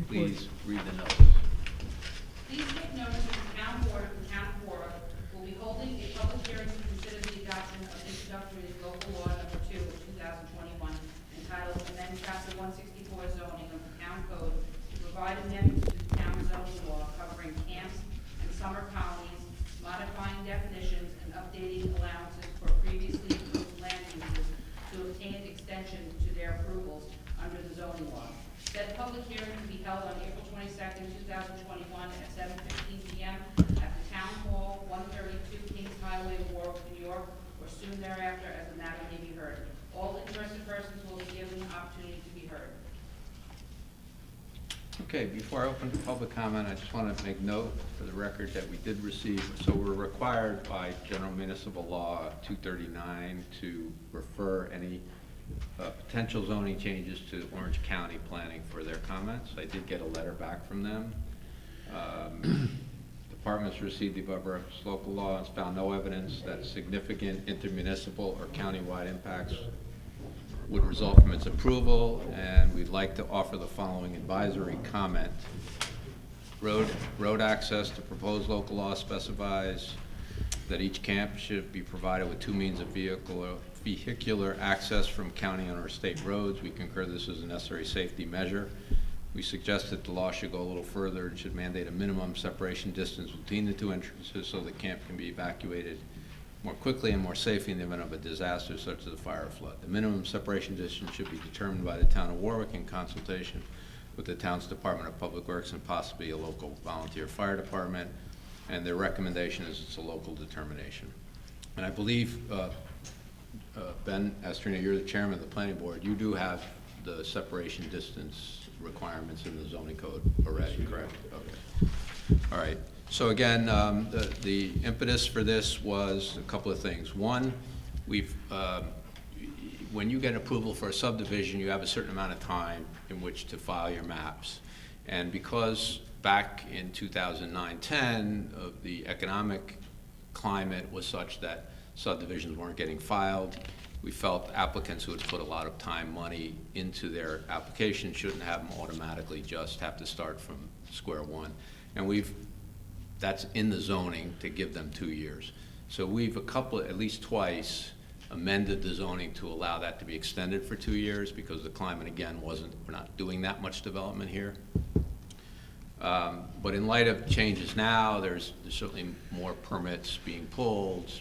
Please read the notice. Please take notice that the town board of the town of Warwick will be holding a public hearing to consider the adoption of introductory local law number 2 of 2021 entitled Amend Chapter 164 zoning of the town code to provide amendments to the town zoning law covering camps and summer colonies, modifying definitions and updating allowances for previously approved land uses to obtain extension to their approvals under the zoning law. Said public hearing to be held on April 22nd, 2021 at 7:15 p.m. at the Town Hall, 132 Kings Highway, Warwick, New York, or soon thereafter as the matter may be heard. All interested persons will be given the opportunity to be heard. Okay, before I open to public comment, I just want to make note for the record that we did receive, so we're required by General Municipal Law 239 to refer any potential zoning changes to Orange County Planning for their comments. I did get a letter back from them. Departments received the above referenced local law and found no evidence that significant intermunicipal or countywide impacts would result from its approval, and we'd like to offer the following advisory comment. Road access to proposed local law specifies that each camp should be provided with 2 means of vehicular access from county and or state roads. We concur this is a necessary safety measure. We suggest that the law should go a little further and should mandate a minimum separation distance between the 2 entrances so the camp can be evacuated more quickly and more safely in the event of a disaster such as a fire or flood. The minimum separation distance should be determined by the town of Warwick in consultation with the town's Department of Public Works and possibly a local volunteer fire department, and their recommendation is it's a local determination. And I believe, Ben Estrina, you're the chairman of the planning board. You do have the separation distance requirements in the zoning code already, correct? Okay. All right. So again, the impetus for this was a couple of things. One, when you get approval for a subdivision, you have a certain amount of time in which to file your maps. And because back in 2009-10, the economic climate was such that subdivisions weren't getting filed, we felt applicants who had put a lot of time, money into their application shouldn't have them automatically just have to start from square one. And that's in the zoning to give them 2 years. So we've at least twice amended the zoning to allow that to be extended for 2 years because the climate again we're not doing that much development here. But in light of changes now, there's certainly more permits being pulled,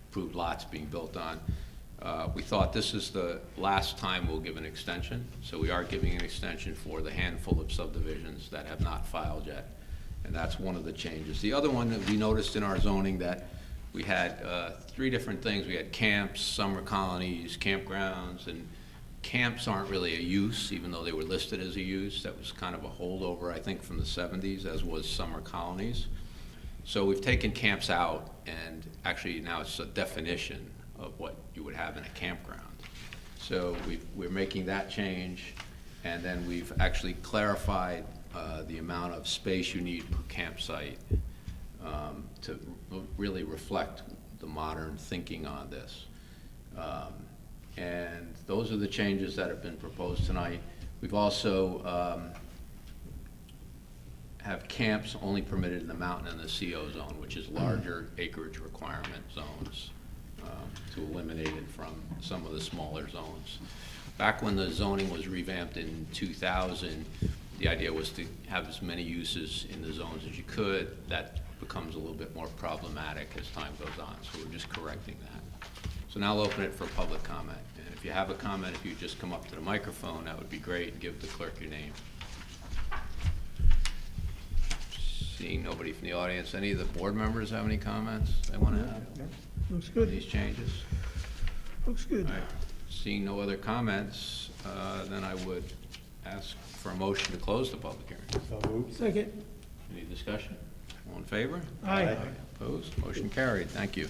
approved lots being built on. We thought this is the last time we'll give an extension. So we are giving an extension for the handful of subdivisions that have not filed yet. And that's one of the changes. The other one that we noticed in our zoning that we had 3 different things. We had camps, summer colonies, campgrounds, and camps aren't really a use, even though they were listed as a use. That was kind of a holdover, I think, from the 70s, as was summer colonies. So we've taken camps out, and actually now it's a definition of what you would have in a campground. So we're making that change, and then we've actually clarified the amount of space you need per campsite to really reflect the modern thinking on this. And those are the changes that have been proposed tonight. We've also have camps only permitted in the mountain and the CO zone, which is larger acreage requirement zones, to eliminate it from some of the smaller zones. Back when the zoning was revamped in 2000, the idea was to have as many uses in the zones as you could. That becomes a little bit more problematic as time goes on, so we're just correcting that. So now I'll open it for public comment. And if you have a comment, if you just come up to the microphone, that would be great. Give the clerk your name. Seeing nobody from the audience, any of the board members have any comments they want to have? Looks On good. these changes? Looks good. All right. Seeing no other comments, then I would ask for a motion to close the public hearing. Second. Any discussion? All in favor? Aye. Opposed? Motion carried. Thank you.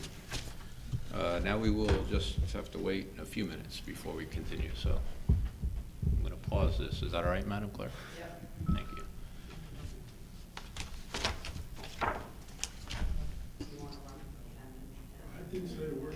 Now we will just have to wait a few minutes before we continue. So I'm going to pause this. Is that all right, Madam Clerk? Yeah. Thank you. I didn't say a word.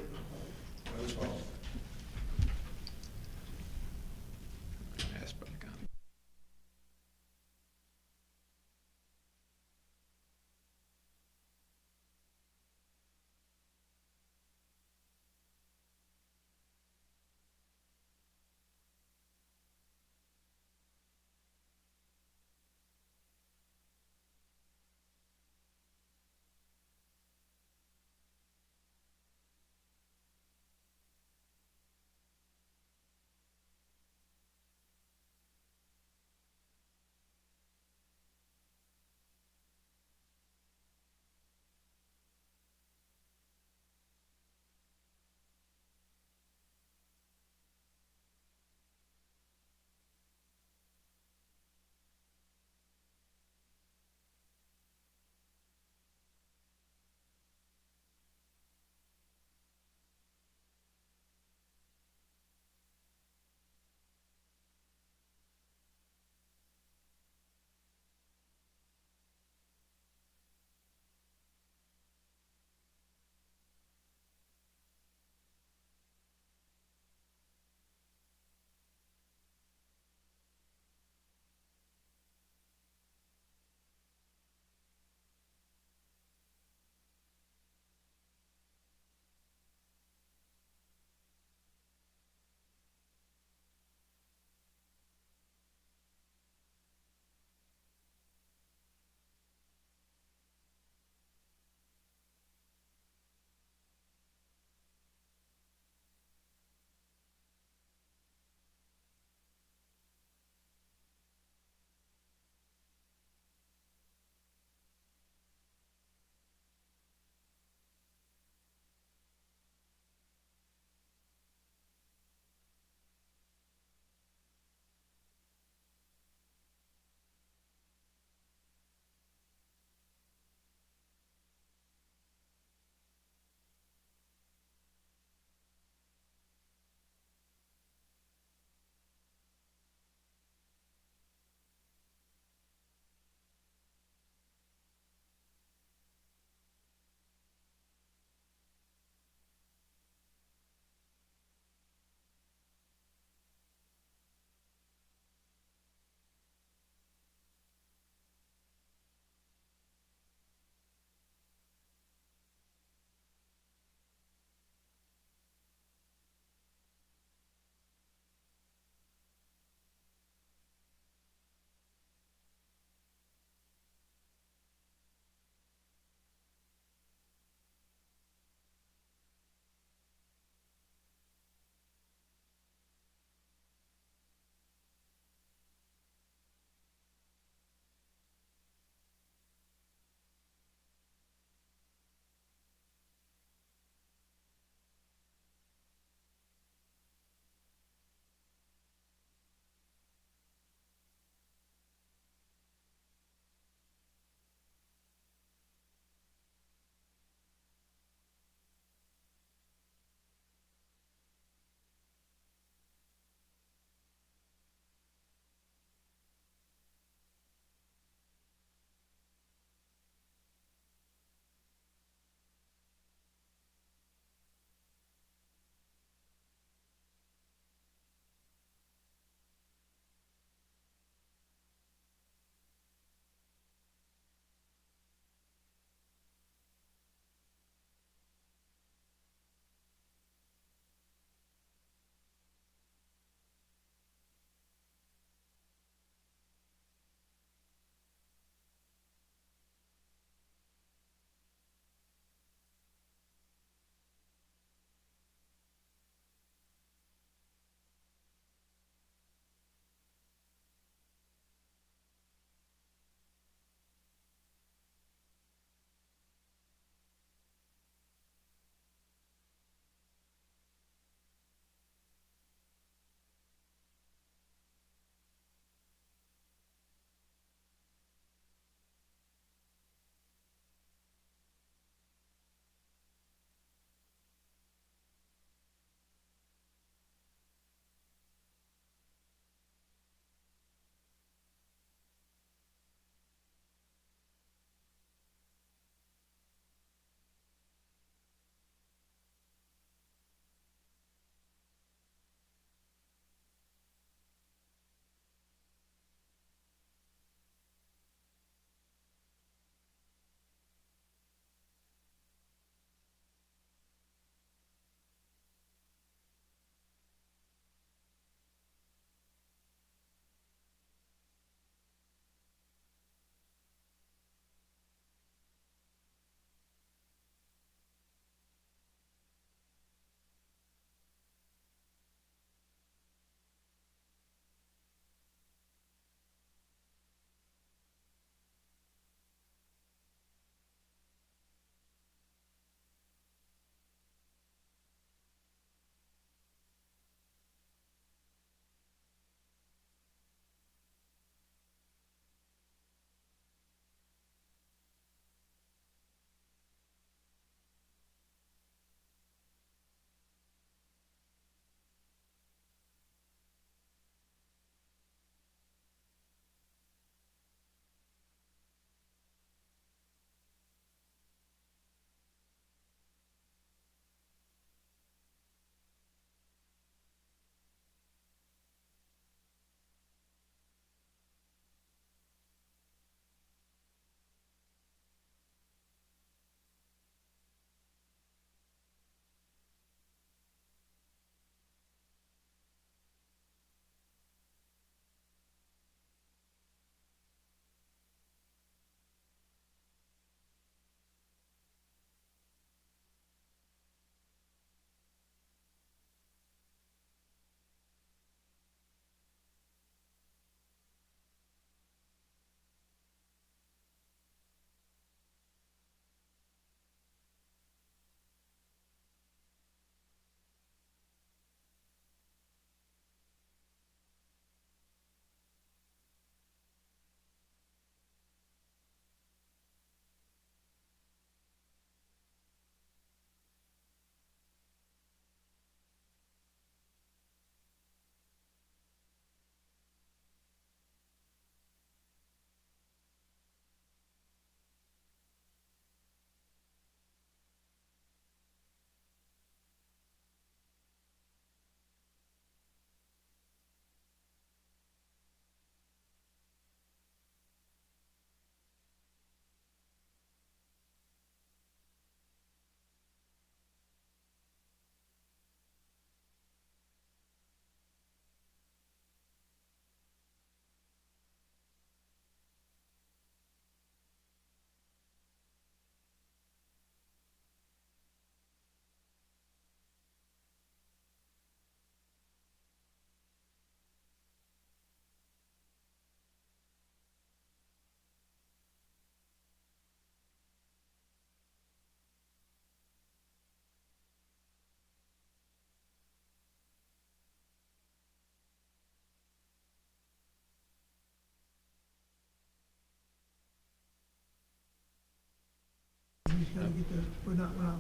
he's gotta get the, we're not live.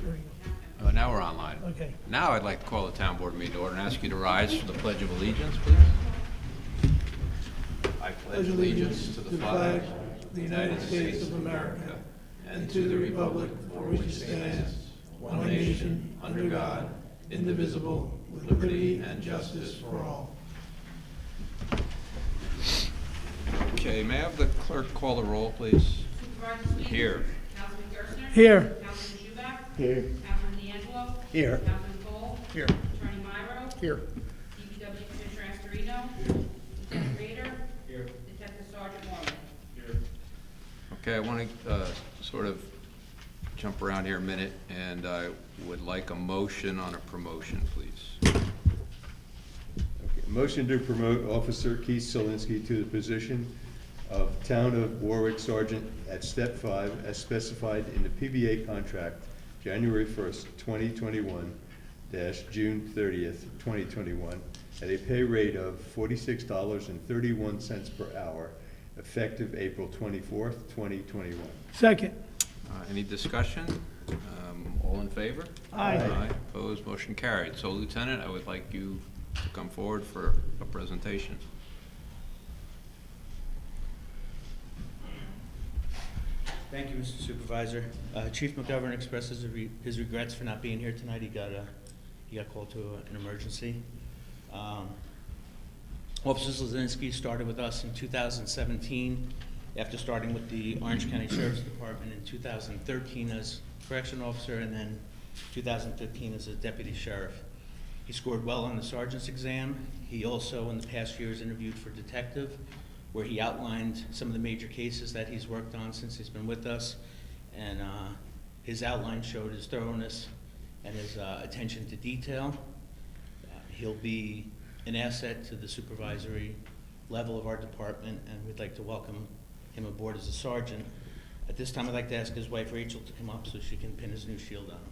There you Now we're online. go. Okay. Now I'd like to call the town board meeting to order and ask you to rise for the Pledge of Allegiance, please. I pledge allegiance to the flag of the United States of America and to the republic for which it stands, one nation, under God, indivisible, with liberty and justice for all. Okay, may I have the clerk call the roll, please? Supervisor Sweden? Here. Councilman Gerstner? Here. Councilman Shuback? Here. Councilman D'Angelo? Here. Councilman Cole? Here. Attorney Myro? Here. DPW Commissioner Astorino? Lieutenant Rader? Here. Detective Sergeant Mormon? Here. Okay, I want to sort of jump around here a minute, and I would like a motion on a promotion, please. Okay, motion to promote Officer Keith Solinsky to the position of Town of Warwick Sergeant at Step 5 as specified in the PBA contract, January 1st, 2021 - June 30th, 2021, at a pay rate of $46.31 per hour, effective April 24th, 2021. Second. Any discussion? All in favor? Aye. Opposed, motion carried. So Lieutenant, I would like you to come forward for a presentation. Thank you, Mr. Supervisor. Chief McGovern expresses his regrets for not being here tonight. He got called to an emergency. Officer Zielinski started with us in 2017, after starting with the Orange County Sheriff's Department in 2013 as correction officer, and then 2015 as a deputy sheriff. He scored well on the sergeant's exam. He also, in the past years, interviewed for detective, where he outlined some of the major cases that he's worked on since he's been with us. And his outline showed his thoroughness and his attention to detail. He'll be an asset to the supervisory level of our department, and we'd like to welcome him aboard as a sergeant. At this time, I'd like to ask his wife, Rachel, to come up so she can pin his new shield on him.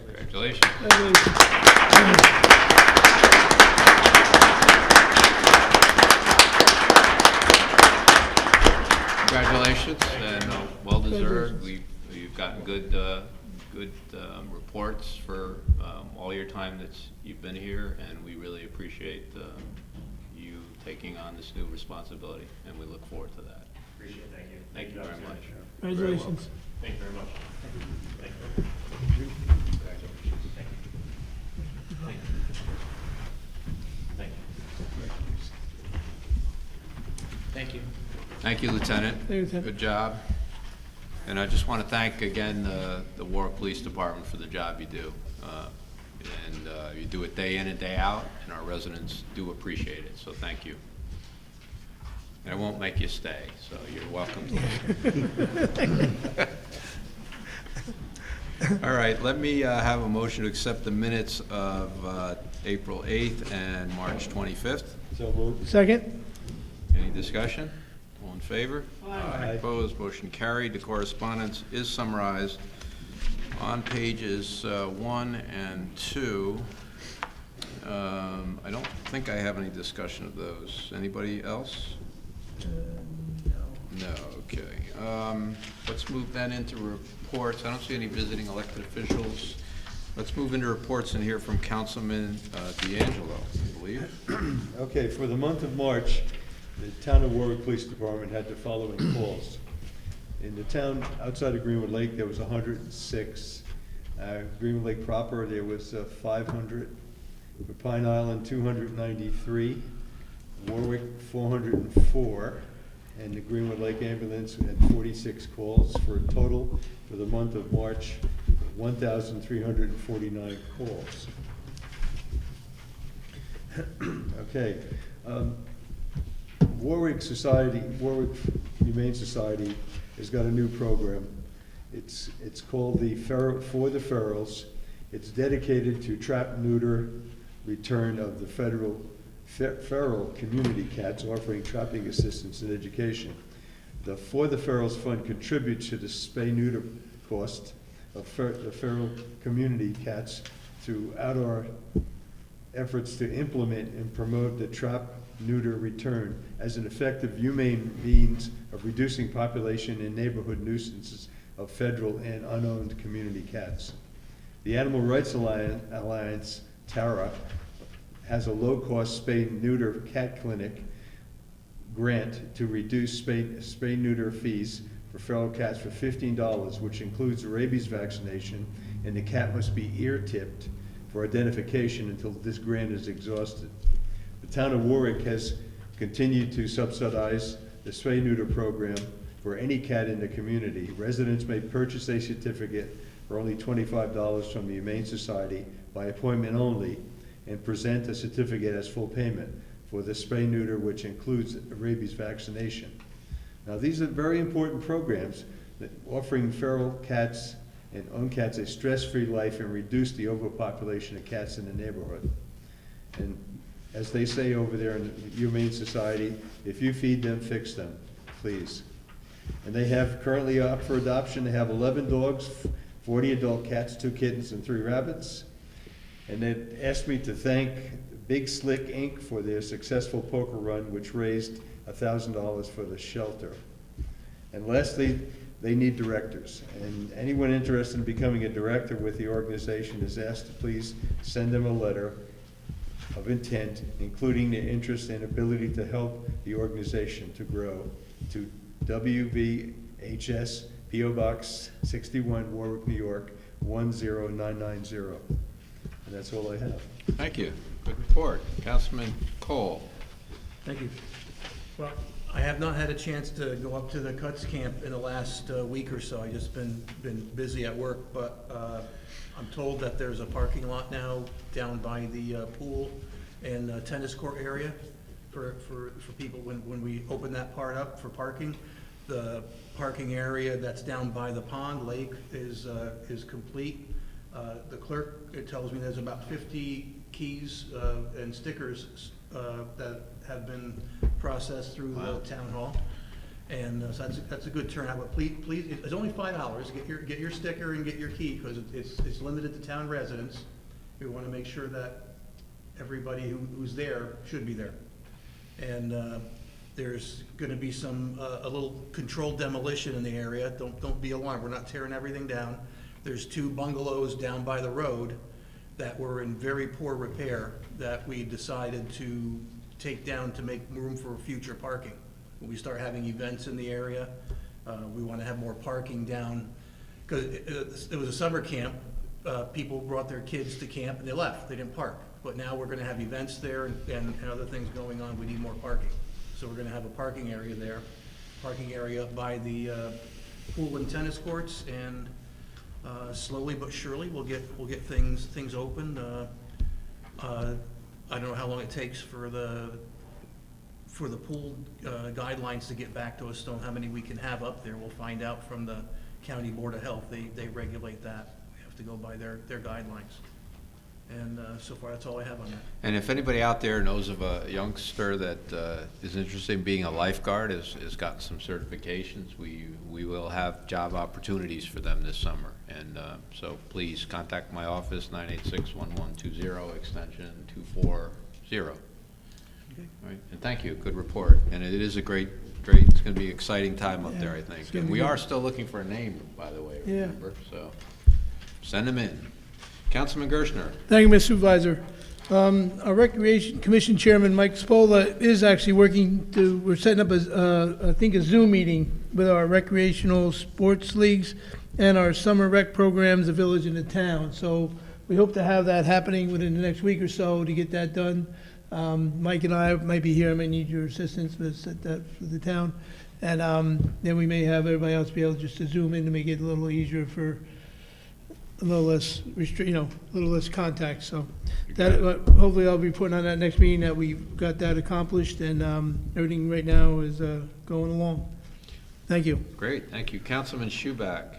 Congratulations. Congratulations. Congratulations, and well deserved. We've gotten good reports for all your time that you've been here, and we really appreciate you taking on this new responsibility, and we look forward to that. Appreciate it, thank you. Thank you very much. Congratulations. Thank you very much. Thank you. Thank you. Thank you. Thank you. Thank you, Lieutenant. Thank you, Lieutenant. Good job. And I just want to thank again the Warwick Police Department for the job you do. You do it day in and day out, and our residents do appreciate it, so thank you. And I won't make you stay, so you're welcome to. All right, let me have a motion to accept the minutes of April 8th and March 25th. So moved. Second. Any discussion? All in favor? Aye. Opposed, motion carried. The correspondence is summarized on pages 1 and 2. I don't think I have any discussion of those. Anybody else? No, okay. Let's move then into reports. I don't see any visiting elected officials. Let's move into reports and hear from Councilman D'Angelo, I believe. Okay, for the month of March, the Town of Warwick Police Department had the following calls. In the town outside of Greenwood Lake, there was 106. Greenwood Lake proper, there was 500. For Pine Island, 293. Warwick, 404. And the Greenwood Lake Ambulance had 46 calls for a total for the month of March, 1,349 calls. Okay. Warwick Humane Society has got a new program. It's called the For the Ferals. It's dedicated to trap, neuter, return of the federal feral community cats offering trapping assistance and education. The For the Ferals Fund contributes to the spay-neuter cost of the feral community cats throughout our efforts to implement and promote the trap-neuter return as an effective, humane means of reducing population and neighborhood nuisances of federal and unowned community cats. The Animal Rights Alliance, TARA, has a low-cost spay-neuter cat clinic grant to reduce spay-neuter fees for feral cats for $15, which includes a rabies vaccination, and the cat must be ear-tipped for identification until this grant is exhausted. The town of Warwick has continued to subsidize the spay-neuter program for any cat in the community. Residents may purchase a certificate for only $25 from the Humane Society by appointment only and present a certificate as full payment for the spay-neuter, which includes a rabies vaccination. Now, these are very important programs that offering feral cats and own cats a stress-free life and reduce the overpopulation of cats in the neighborhood. And as they say over there in the Humane Society, if you feed them, fix them, please. And they have currently up for adoption, they have 11 dogs, 40 adult cats, 2 kittens, and 3 rabbits. And they asked me to thank Big Slick Inc. for their successful poker run, which raised $1,000 for the shelter. And lastly, they need directors. And anyone interested in becoming a director with the organization is asked to please send them a letter of intent, including their interest and ability to help the organization to grow, to WVHS, P.O. Box 61, Warwick, New York, 10990. And that's all I have. Thank you. Good report. Councilman Cole. Thank you. Well, I have not had a chance to go up to the Cuts camp in the last week or so. I just been busy at work, but I'm told that there's a parking lot now down by the pool and tennis court area for people when we open that part up for parking. The parking area that's down by the pond lake is complete. The clerk, it tells me there's about 50 keys and stickers that have been processed through the town hall. And so that's a good turnout, but please, it's only $5. Get your sticker and get your key, because it's limited to town residents. We want to make sure that everybody who's there should be there. And there's going to be a little controlled demolition in the area. Don't be alarmed. We're not tearing everything down. There's 2 bungalows down by the road that were in very poor repair that we decided to take down to make room for future parking. When we start having events in the area, we want to have more parking down, because it was a summer camp. People brought their kids to camp and they left. They didn't park. But now we're going to have events there and other things going on. We need more parking. So we're going to have a parking area there, parking area by the pool and tennis courts, and slowly but surely we'll get things open. I don't know how long it takes for the pool guidelines to get back to us. Don't know how many we can have up there. We'll find out from the County Board of Health. They regulate that. We have to go by their guidelines. And so far, that's all I have on that. And if anybody out there knows of a youngster that is interested in being a lifeguard, has gotten some certifications, we will have job opportunities for them this summer. And so please contact my office, 986-1120, extension 240. Okay. All right, and thank you, good report. And it is a great, it's gonna be an exciting time up there, I it's think. gonna And be we good. are still looking for a name, by the way, Yeah. remember, so send them in. Councilman Gershner. Thank you, Mr. Supervisor. Our Recreation Commission Chairman, Mike Spola, is actually we're setting up I think a Zoom meeting with our recreational sports leagues and our summer rec programs, the village and the town. So we hope to have that happening within the next week or so to get that done. Mike and I might be here. I may need your assistance to set that for the town. And then we may have everybody else be able just to Zoom in to make it a little easier for a little less a little less contact. So that hopefully I'll be putting on that next meeting that we've got that accomplished, and everything right now is going along. Thank you. Great, thank you. Councilman Schuback.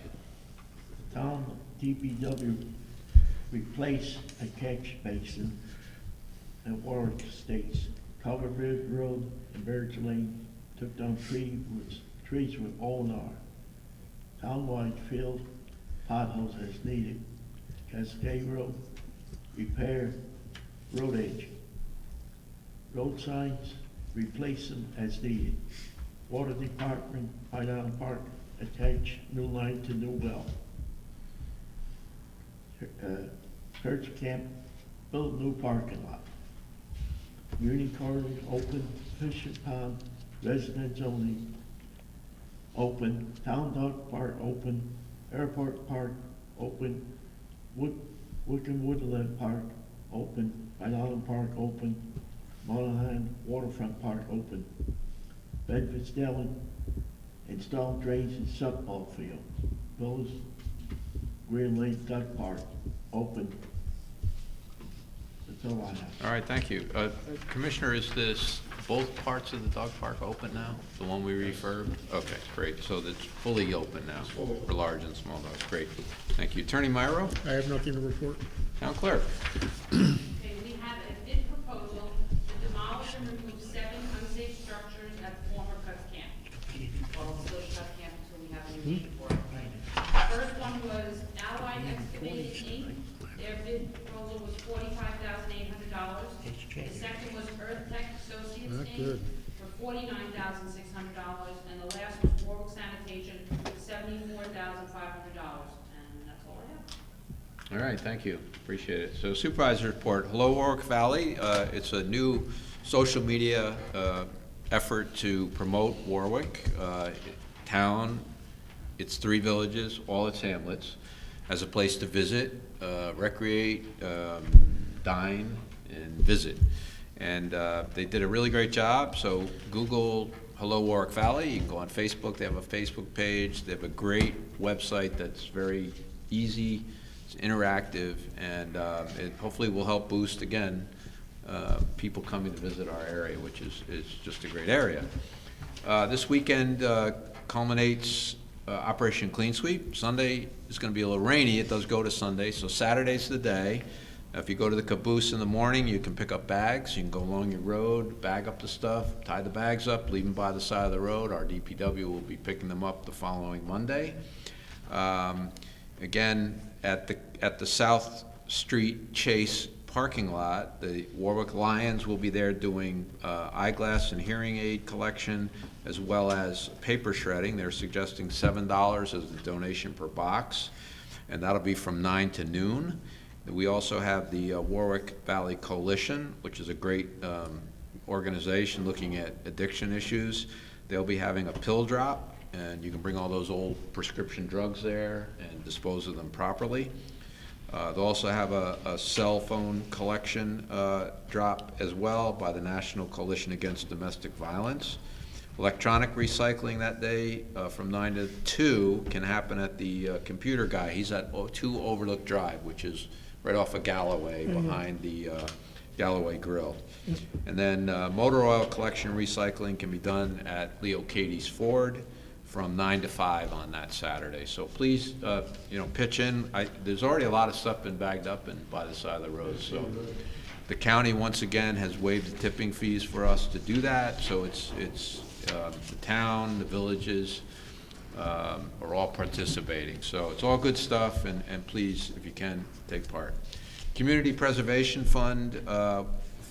Town DPW replaced a catch basin at Warwick Estates. Covered Ridge Road and Birch Lane took down trees with O&R. Townwide filled potholes as needed. Cascade Road, repair road edge. Road signs, replace them as needed. Water Department, Pine Island Park, attach new line to new well. Church Camp, build new parking lot. Union Corners, open. Fishing Pond, residents only, open. Town Dog Park, open. Airport Park, open. Wickham Woodland Park, open. Pine Island Park, open. Monahan Waterfront Park, open. Bedford Deli, install drains in softball field. Village Green Lake Duck Park, open. That's all I have. All right, thank you. Commissioner, is this, both parts of the dog park open now? The one we refurbed? Okay, great. So it's fully open now for large and small dogs. Great. Thank you. Attorney Myro? I have nothing to report. Town Clerk? Okay, we have a bid proposal to demolish and remove 7 unsafe structures at the former Cuts Camp. Well, it's still Cuts Camp until we have a new name for it. The first one was Allied Excavating Inc. Their bid proposal was $45,800. The second was Earth Tech Associates Not Inc. good. for $49,600. And the last was Warwick Sanitation for $74,500. And that's all I have. All right, thank you. Appreciate it. So Supervisor report. Hello, Warwick Valley. It's a new social media effort to promote Warwick town, its 3 villages, all its hamlets, as a place to visit, recreate, dine, and visit. And they did a really great job. So Google Hello Warwick Valley. You can go on Facebook. They have a Facebook page. They have a great website that's very easy. It's interactive, and it hopefully will help boost, again, people coming to visit our area, which is just a great area. This weekend culminates Operation Clean Sweep. Sunday is going to be a little rainy. It does go to Sunday, so Saturday's the day. If you go to the caboose in the morning, you can pick up bags. You can go along your road, bag up the stuff, tie the bags up, leave them by the side of the road. Our DPW will be picking them up the following Monday. Again, at the South Street Chase parking lot, the Warwick Lions will be there doing eyeglass and hearing aid collection, as well as paper shredding. They're suggesting $7 as a donation per box, and that'll be from 9 to noon. We also have the Warwick Valley Coalition, which is a great organization looking at addiction issues. They'll be having a pill drop, and you can bring all those old prescription drugs there and dispose of them properly. They'll also have a cell phone collection drop as well by the National Coalition Against Domestic Violence. Electronic recycling that day from 9 to 2 can happen at the computer guy. He's at 2 Overlook Drive, which is right off of Galloway, behind the Galloway Grill. And then motor oil collection and recycling can be done at Leo Katie's Ford from 9 to 5 on that Saturday. So please, pitch in. There's already a lot of stuff been bagged up and by the side of the road. So the county, once again, has waived the tipping fees for us to do that. So it's the town, the villages are all participating. So it's all good stuff, and please, if you can, take part. Community Preservation Fund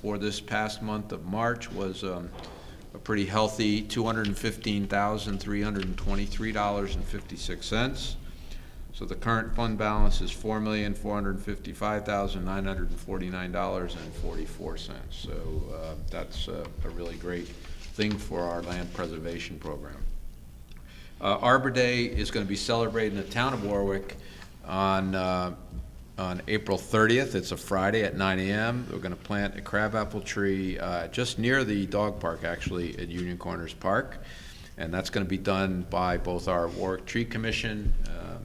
for this past month of March was a pretty healthy $215,323.56. So the current fund balance is $4,455,949.44. So that's a really great thing for our land preservation program. Arbor Day is going to be celebrated in the town of Warwick on April 30th. It's a Friday at 9 a.m. We're going to plant a crabapple tree just near the dog park, actually, at Union Corners Park. And that's going to be done by both our Warwick Tree Commission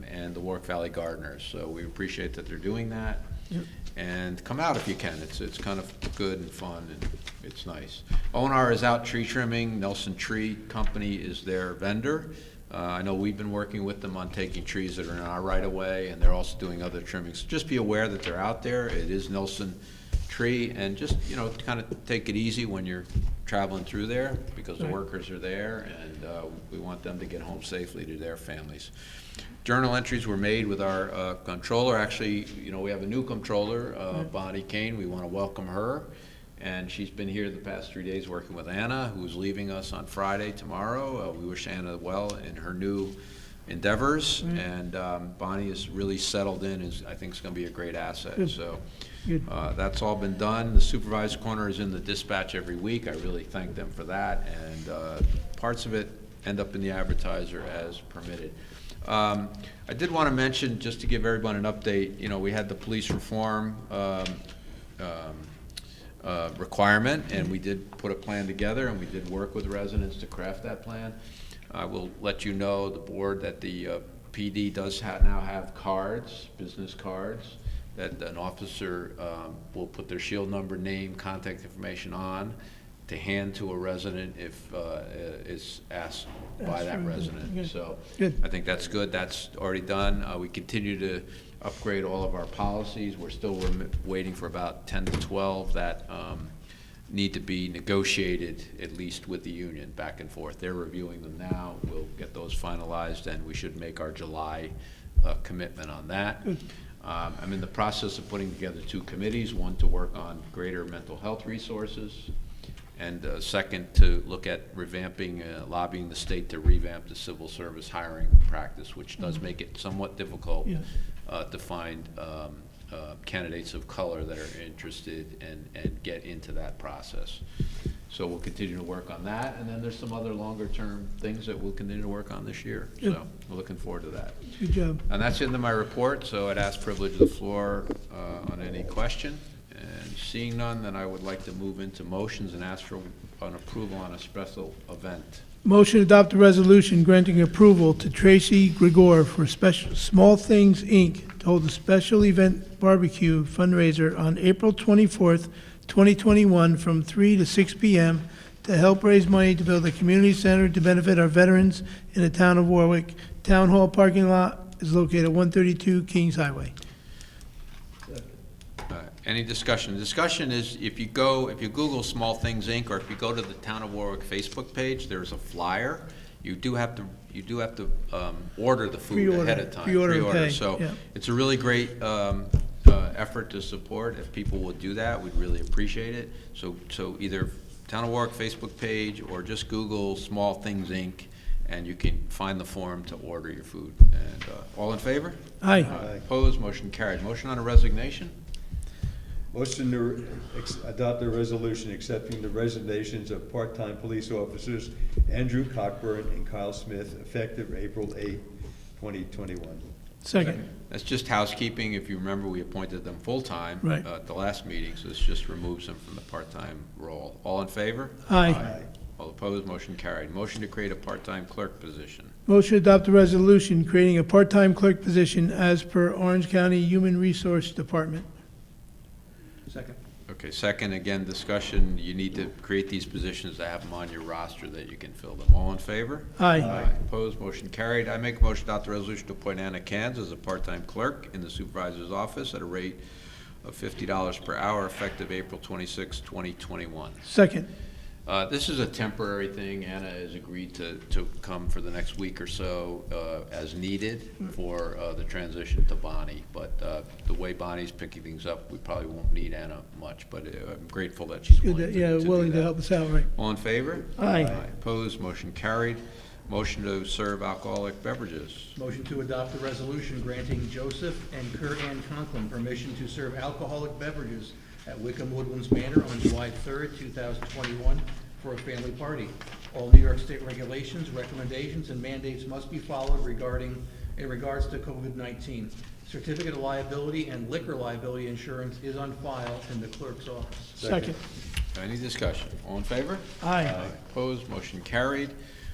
and the Warwick Valley Gardeners. So we appreciate that they're doing that. Yep. And come out if you can. It's kind of good and fun, and it's nice. ONR is out tree trimming. Nelson Tree Company is their vendor. I know we've been working with them on taking trees that are in our right-of-way, and they're also doing other trimmings. So just be aware that they're out there. It is Nelson tree, and just, you know, kind of take it easy when you're traveling through there, because the Right. workers are there, and we want them to get home safely to their families. Journal entries were made with our controller. Actually, you know, we have a new controller, Bonnie Kane. We want to welcome her. And she's been here the past 3 days working with Anna, who's leaving us on Friday, tomorrow. We wish Anna well in her new endeavors. And Bonnie is really settled in, I think is going to be a great asset. Good. So Good. that's all been done. The supervisor corner is in the dispatch every week. I really thank them for that. And parts of it end up in the advertiser as permitted. I did want to mention, just to give everyone an update, you know, we had the police reform requirement, and we did put a plan together, and we did work with residents to craft that plan. I will let you know, the board, that the PD does now have cards, business cards, that an officer will put their shield number, name, contact information on, to hand to a resident if is asked by that resident. Good. So Good. I think that's good. That's already done. We continue to upgrade all of our policies. We're still waiting for about 10 to 12 that need to be negotiated, at least with the union, back and forth. They're reviewing them now. We'll get those finalized, and we should make our July commitment on that. I'm in the process of putting together 2 committees, one to work on greater mental health resources, and second, to look at revamping, lobbying the state to revamp the civil service hiring practice, which does make it somewhat difficult Yes. to find candidates of color that are interested and get into that process. So we'll continue to work on that, and then there's some other longer-term things that we'll continue to work on this year. Good. So we're looking forward to that. Good job. And that's the end of my report, so I'd ask privilege of the floor on any question. And seeing none, then I would like to move into motions and ask for an approval on a special event. Motion to adopt a resolution granting approval to Tracy Gregor for Small Things, Inc. to hold a special event barbecue fundraiser on April 24th, 2021, from 3 to 6 p.m. to help raise money to build a community center to benefit our veterans in the town of Warwick. Town Hall parking lot is located at 132 Kings Highway. Any discussion? The discussion is, if you Google Small Things, Inc., or if you go to the Town of Warwick Facebook page, there's a flyer. You do have to order the food Pre-order. ahead of time. Pre-order and pay, So yeah. it's a really great effort to support. If people would do that, we'd really appreciate it. So either Town of Warwick Facebook page or just Google Small Things, Inc., and you can find the form to order your food. And all in favor? Aye. Opposed? Motion carried. Motion on a resignation? Motion to adopt a resolution accepting the resignations of part-time police officers Andrew Cockburn and Kyle Smith, effective April 8, 2021. Second. That's just housekeeping. If you remember, we appointed them full-time Right. at the last meeting, so this just removes them from the part-time role. All in favor? Aye. All opposed? Motion carried. Motion to create a part-time clerk position. Motion to adopt a resolution creating a part-time clerk position as per Orange County Human Resource Department. Second. Okay, second, again, discussion. You need to create these positions to have them on your roster that you can fill them. All in favor? Aye. Opposed? Motion carried. I make a motion to adopt the resolution to appoint Anna Cans as a part-time clerk in the supervisor's office at a rate of $50 per hour, effective April 26, 2021. Second. This is a temporary thing. Anna has agreed to come for the next week or so as needed for the transition to Bonnie. But the way Bonnie's picking things up, we probably won't need Anna much, but I'm grateful that she's Good, willing yeah, to do willing to that. help us out, right? All in favor? Aye. Opposed? Motion carried. Motion to serve alcoholic beverages. Motion to adopt a resolution granting Joseph and Kurt Ann Conklin permission to serve alcoholic beverages at Wickham Woodlands Manor on July 3rd, 2021, for a family party. All New York State regulations, recommendations, and mandates must be followed in regards to COVID-19. Certificate of liability and liquor liability insurance is on file in the clerk's office. Second. Any discussion? All in favor? Aye. Opposed? Motion carried.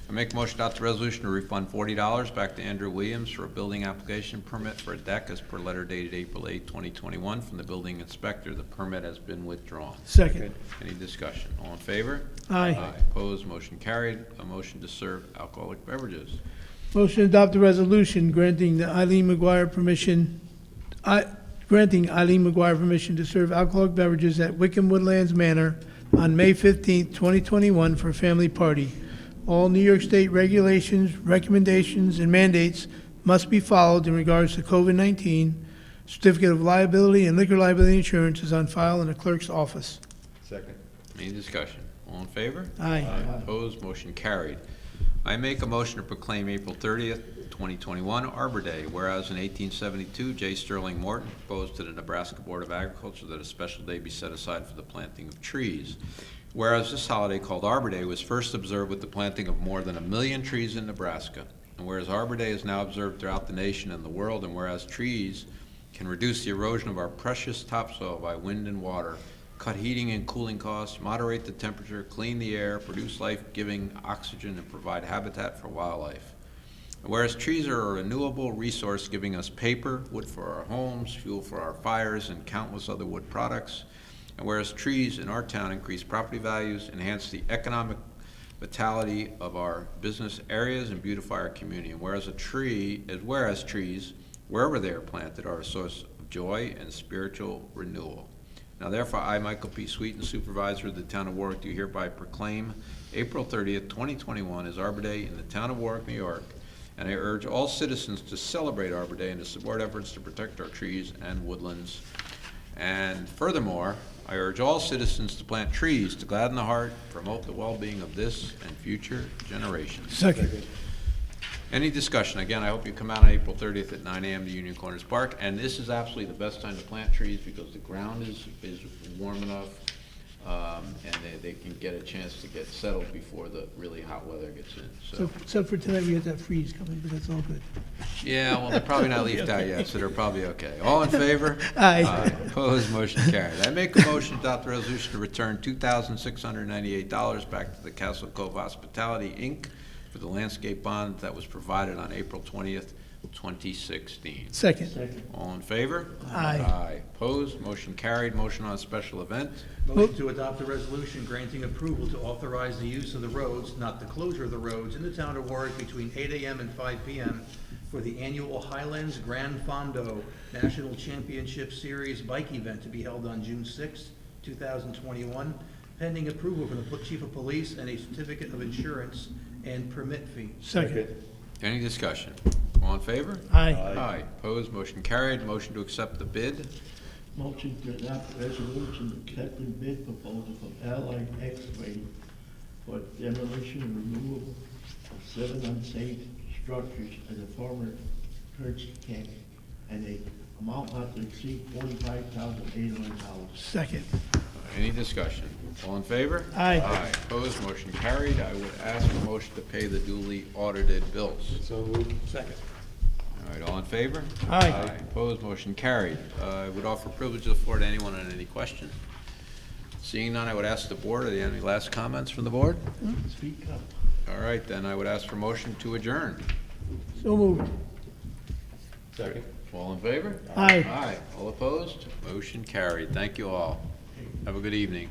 I make a motion to adopt the resolution to refund $40 back to Andrew Williams for a building application permit for a deck as per letter dated April 8, 2021 from the building inspector. The permit has been withdrawn. Second. Any discussion? All in favor? Aye. Opposed? Motion carried. A motion to serve alcoholic beverages. Motion to adopt a resolution granting the Eileen McGuire granting Eileen McGuire permission to serve alcoholic beverages at Wickham Woodlands Manor on May 15th, 2021 for a family party. All New York State regulations, recommendations, and mandates must be followed in regards to COVID-19. Certificate of liability and liquor liability insurance is on file in the clerk's office. Second. Any discussion? All in favor? Aye. Opposed, motion carried. I make a motion to proclaim April 30th, 2021 Arbor Day, whereas in 1872, J. Sterling Morton proposed to the Nebraska Board of Agriculture that a special day be set aside for the planting of trees. Whereas this holiday called Arbor Day was first observed with the planting of more than 1 million trees in Nebraska, and whereas Arbor Day is now observed throughout the nation and the world, and whereas trees can reduce the erosion of our precious topsoil by wind and water, cut heating and cooling costs, moderate the temperature, clean the air, produce life-giving oxygen, and provide habitat for wildlife. And whereas trees are a renewable resource giving us paper, wood for our homes, fuel for our fires, and countless other wood products, and whereas trees in our town increase property values, enhance the economic vitality of our business areas, and beautify our community, and whereas trees, wherever they are planted, are a source of joy and spiritual renewal. Now therefore, I, Michael P. Sweeten, Supervisor of the Town of Warwick, do hereby proclaim April 30th, 2021 as Arbor Day in the Town of Warwick, New York, and I urge all citizens to celebrate Arbor Day and to support efforts to protect our trees and woodlands. And furthermore, I urge all citizens to plant trees to gladden the heart, promote the well-being of this and future generations. Second. Any discussion? Again, I hope you come out on April 30th at 9 a.m. to Union Corners Park. And this is absolutely the best time to plant trees because the ground is warm enough, and they can get a chance to get settled before the really hot weather gets in. So, Except for tonight, we got that freeze coming, but that's all good. yeah, well, they're probably not leafed out yet, so they're probably okay. All in favor? Aye. Opposed, motion carried. I make a motion to adopt the resolution to return $2,698 back to the Castle Cove Hospitality, Inc. for the landscape bond that was provided on April 20th, 2016. Second. Second. All in favor? Aye. Aye. Opposed, motion carried. Motion on a special event. Motion to adopt a resolution granting approval to authorize the use of the roads, not the closure of the roads, in the town of Warwick between 8 a.m. and 5 p.m. for the annual Highlands Grand Fondo National Championship Series bike event to be held on June 6, 2021, pending approval from the Chief of Police and a certificate of insurance and permit fee. Second. Any discussion? All in favor? Aye. Aye. Opposed, motion carried. Motion to accept the bid. Motion to adopt resolution accepting bid proposal from Allied Excavating for demolition and removal of 7 unsafe structures at the former church camp and a amount not to exceed $45,800. Second. Any discussion? All in favor? Aye. Aye. Opposed, motion carried. I would ask for motion to pay the duly audited bills. So moved. Second. All right, all in favor? Aye. Opposed, motion carried. I would offer privilege of the floor to anyone on any question. Seeing none, I would ask the board, are there any last comments from the board? Speak up. All right, then I would ask for motion to adjourn. So moved. Second. All in favor? Aye. Aye. All opposed? Motion carried. Thank you all. Have a good evening.